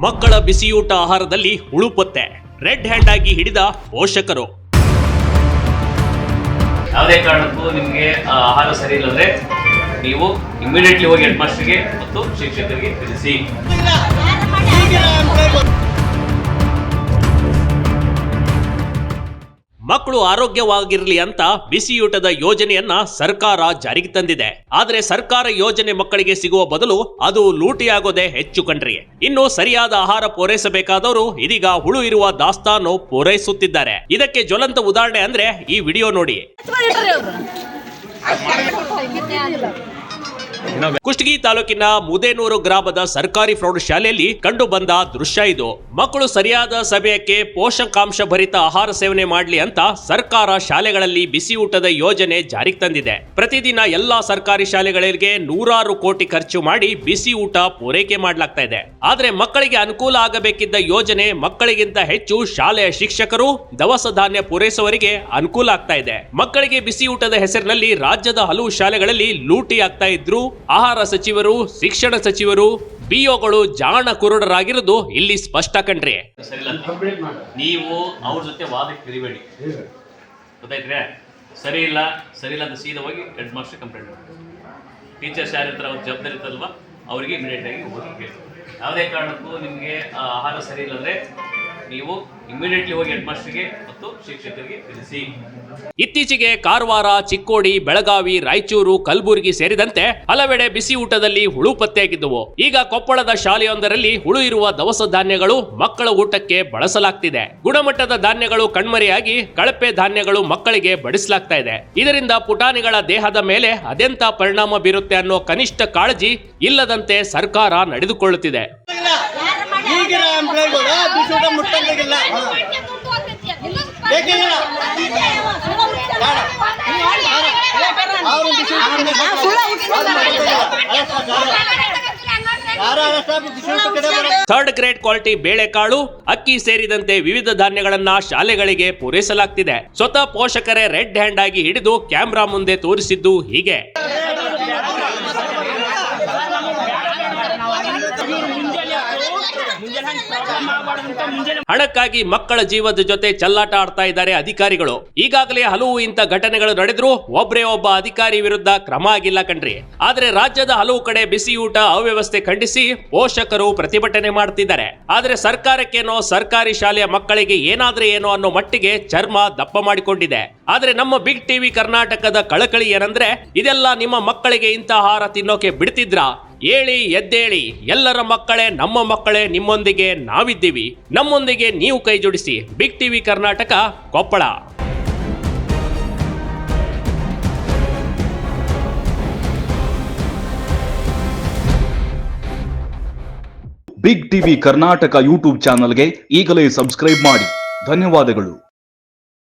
ಮಕ್ಕಳ ಬಿಸಿಯೂಟ ಆಹಾರದಲ್ಲಿ ಹುಳು ಪತ್ತೆ, ರೆಡ್ ಹ್ಯಾಂಡ್ ಆಗಿ ಹಿಡಿದ ಪೋಷಕರು. ಯಾವುದೇ ಕಾರಣಕ್ಕೂ ನಿಮಗೆ ಆಹಾರ ಸರಿ ಇಲ್ಲಂದ್ರೆ ನೀವು ಇಮಿಡಿಯೇಟ್ಲಿ ಹೋಗಿ ಹೆಡ್ ಮಾಸ್ಟರ್ಗೆ ಮತ್ತು ಶಿಕ್ಷಕರಿಗೆ ತಿಳಿಸಿ. ಮಕ್ಕಳು ಆರೋಗ್ಯವಾಗಿರಲಿ ಅಂತ ಬಿಸಿಯೂಟದ ಯೋಜನೆಯನ್ನ ಸರ್ಕಾರ ಜಾರಿಗೆ ತಂದಿದೆ. ಆದ್ರೆ ಸರ್ಕಾರ ಯೋಜನೆ ಮಕ್ಕಳಿಗೆ ಸಿಗುವ ಬದಲು ಅದು ಲೂಟಿಯಾಗೋದೇ ಹೆಚ್ಚು ಕಣ್ರಿ. ಇನ್ನು ಸರಿಯಾದ ಆಹಾರ ಪೂರೈಸಬೇಕಾದವರು ಇದೀಗ ಹುಳು ಇರುವ ದಾಸ್ತಾನು ಪೂರೈಸುತ್ತಿದ್ದಾರೆ. ಇದಕ್ಕೆ ಜ್ವಲಂತ ಉದಾಹರಣೆ ಅಂದ್ರೆ ಈ ವಿಡಿಯೋ ನೋಡಿ. ಕುಷ್ಟಗಿ ತಾಲೂಕಿನ ಮುದೇನೂರು ಗ್ರಾಮದ ಸರ್ಕಾರಿ ಪ್ರೌಢಶಾಲೆಯಲ್ಲಿ ಕಂಡು ಬಂದ ದೃಶ್ಯ ಇದು. ಮಕ್ಕಳು ಸರಿಯಾದ ಸಮಯಕ್ಕೆ ಪೋಷಕಾಂಶ ಭರಿತ ಆಹಾರ ಸೇವನೆ ಮಾಡಲಿ ಅಂತ ಸರ್ಕಾರ ಶಾಲೆಗಳಲ್ಲಿ ಬಿಸಿ ಊಟದ ಯೋಜನೆ ಜಾರಿಗೆ ತಂದಿದೆ. ಪ್ರತಿದಿನ ಎಲ್ಲಾ ಸರ್ಕಾರಿ ಶಾಲೆಗಳಿಗೆ ನೂರಾರು ಕೋಟಿ ಖರ್ಚು ಮಾಡಿ ಬಿಸಿ ಊಟ ಪೂರೈಕೆ ಮಾಡಲಾಗ್ತಾ ಇದೆ. ಆದ್ರೆ ಮಕ್ಕಳಿಗೆ ಅನುಕೂಲ ಆಗಬೇಕಿದ್ದ ಯೋಜನೆ ಮಕ್ಕಳಿಗಿಂತ ಹೆಚ್ಚು ಶಾಲೆಯ ಶಿಕ್ಷಕರು, ದವಸ ಧಾನ್ಯ ಪೂರೈಸುವವರಿಗೆ ಅನುಕೂಲ ಆಗ್ತಾ ಇದೆ. ಮಕ್ಕಳಿಗೆ ಬಿಸಿ ಊಟದ ಹೆಸರಿನಲ್ಲಿ ರಾಜ್ಯದ ಹಲವು ಶಾಲೆಗಳಲ್ಲಿ ಲೂಟಿ ಆಗ್ತಾ ಇದ್ರು. ಆಹಾರ ಸಚಿವರು, ಶಿಕ್ಷಣ ಸಚಿವರು, ಬಿಒಗಳು ಜಾಣ ಕುರುಡರಾಗಿರೋದು ಇಲ್ಲಿ ಸ್ಪಷ್ಟ ಕಣ್ರಿ. ನೀವು ಅವ್ರ ಜೊತೆ ವಾದಕ್ಕೆ ಇರಬೇಡಿ, ಗೊತ್ತಾಯ್ತ್ರೆ? ಸರಿ ಇಲ್ಲ ಅಂತ ಸೀದಾ ಹೋಗಿ ಹೆಡ್ ಮಾಸ್ಟರ್ ಕಂಪ್ಲೇಂಟ್ ಮಾಡಿ. ಟೀಚರ್ಸ್ ಯಾರಿರ್ತಾರೆ ಅವ್ರ ಜವಾಬ್ದಾರಿ ಇರ್ತಲ್ವಾ, ಅವರಿಗೆ ಇಮಿಡಿಯೇಟ್ ಆಗಿ ಹೋಗಿ ಕೇಳಿ. ಯಾವುದೇ ಕಾರಣಕ್ಕೂ ನಿಮಗೆ ಆಹಾರ ಸರಿ ಇಲ್ಲಂದ್ರೆ ನೀವು ಇಮಿಡಿಯೇಟ್ಲಿ ಹೋಗಿ ಹೆಡ್ ಮಾಸ್ಟರ್ಗೆ ಮತ್ತು ಶಿಕ್ಷಕರಿಗೆ ತಿಳಿಸಿ. ಇತ್ತೀಚೆಗೆ ಕಾರವಾರ, ಚಿಕ್ಕೋಡಿ, ಬೆಳಗಾವಿ, ರಾಯಚೂರು, ಕಲಬುರಗಿ ಸೇರಿದಂತೆ ಹಲವೆಡೆ ಬಿಸಿ ಊಟದಲ್ಲಿ ಹುಳು ಪತ್ತೆಯಾಗಿದ್ದವು. ಈಗ ಕೊಪ್ಪಳದ ಶಾಲೆಯೊಂದರಲ್ಲಿ ಹುಳು ಇರುವ ದವಸ ಧಾನ್ಯಗಳು ಮಕ್ಕಳ ಊಟಕ್ಕೆ ಬಳಸಲಾಗ್ತಿದೆ. ಗುಣಮಟ್ಟದ ಧಾನ್ಯಗಳು ಕಣ್ಮರೆಯಾಗಿ ಕಳಪೆ ಧಾನ್ಯಗಳು ಮಕ್ಕಳಿಗೆ ಬಡಿಸಲಾಗ್ತಾ ಇದೆ. ಇದರಿಂದ ಪುಟಾಣಿಗಳ ದೇಹದ ಮೇಲೆ ಅದೆಂತ ಪರಿಣಾಮ ಬೀರುತ್ತೆ ಅನ್ನೋ ಕನಿಷ್ಠ ಕಾಳಜಿ ಇಲ್ಲದಂತೆ ಸರ್ಕಾರ ನಡೆದುಕೊಳ್ಳುತ್ತಿದೆ. ಥರ್ಡ್ ಗ್ರೇಡ್ ಕ್ವಾಲಿಟಿ ಬೇಳೆಕಾಳು, ಅಕ್ಕಿ ಸೇರಿದಂತೆ ವಿವಿಧ ಧಾನ್ಯಗಳನ್ನ ಶಾಲೆಗಳಿಗೆ ಪೂರೈಸಲಾಗ್ತಿದೆ. ಸ್ವತಃ ಪೋಷಕರೇ ರೆಡ್ ಹ್ಯಾಂಡ್ ಆಗಿ ಹಿಡಿದು ಕ್ಯಾಮೆರಾ ಮುಂದೆ ತೋರಿಸಿದ್ದು ಹೀಗೆ. ಹಣಕ್ಕಾಗಿ ಮಕ್ಕಳ ಜೀವದ ಜೊತೆ ಚೆಲ್ಲಾಟ ಆಡ್ತಾ ಇದ್ದಾರೆ ಅಧಿಕಾರಿಗಳು. ಈಗಾಗಲೇ ಹಲವು ಇಂಥ ಘಟನೆಗಳು ನಡೆದ್ರು ಒಬ್ಬರೇ ಒಬ್ಬ ಅಧಿಕಾರಿ ವಿರುದ್ಧ ಕ್ರಮ ಆಗಿಲ್ಲ ಕಣ್ರಿ. ಆದ್ರೆ ರಾಜ್ಯದ ಹಲವು ಕಡೆ ಬಿಸಿಯೂಟ ಅವ್ಯವಸ್ಥೆ ಖಂಡಿಸಿ ಪೋಷಕರು ಪ್ರತಿಭಟನೆ ಮಾಡ್ತಿದ್ದಾರೆ. ಆದ್ರೆ ಸರ್ಕಾರಕ್ಕೇನೋ ಸರ್ಕಾರಿ ಶಾಲೆಯ ಮಕ್ಕಳಿಗೆ ಏನಾದ್ರೆ ಏನೋ ಅನ್ನೋ ಮಟ್ಟಿಗೆ ಚರ್ಮ ದಪ್ಪ ಮಾಡಿಕೊಂಡಿದೆ. ಆದ್ರೆ ನಮ್ಮ ಬಿಗ್ ಟಿವಿ ಕರ್ನಾಟಕದ ಕಳಕಳಿ ಏನಂದ್ರೆ, ಇದೆಲ್ಲ ನಿಮ್ಮ ಮಕ್ಕಳಿಗೆ ಇಂಥ ಆಹಾರ ತಿನ್ನೋಕೆ ಬಿಡ್ತಿದ್ರಾ? ಏಳಿ ಎದ್ದೇಳಿ, ಎಲ್ಲರ ಮಕ್ಕಳೇ ನಮ್ಮ ಮಕ್ಕಳೇ, ನಿಮ್ಮೊಂದಿಗೆ ನಾವಿದ್ದೀವಿ, ನಮ್ಮೊಂದಿಗೆ ನೀವು ಕೈ ಜೋಡಿಸಿ. Big TV Karnataka, Koppal. Big TV Karnataka YouTube ಚಾನಲ್ಗೆ ಈಗಲೇ ಸಬ್ಸ್ಕ್ರೈಬ್ ಮಾಡಿ. ಧನ್ಯವಾದಗಳು.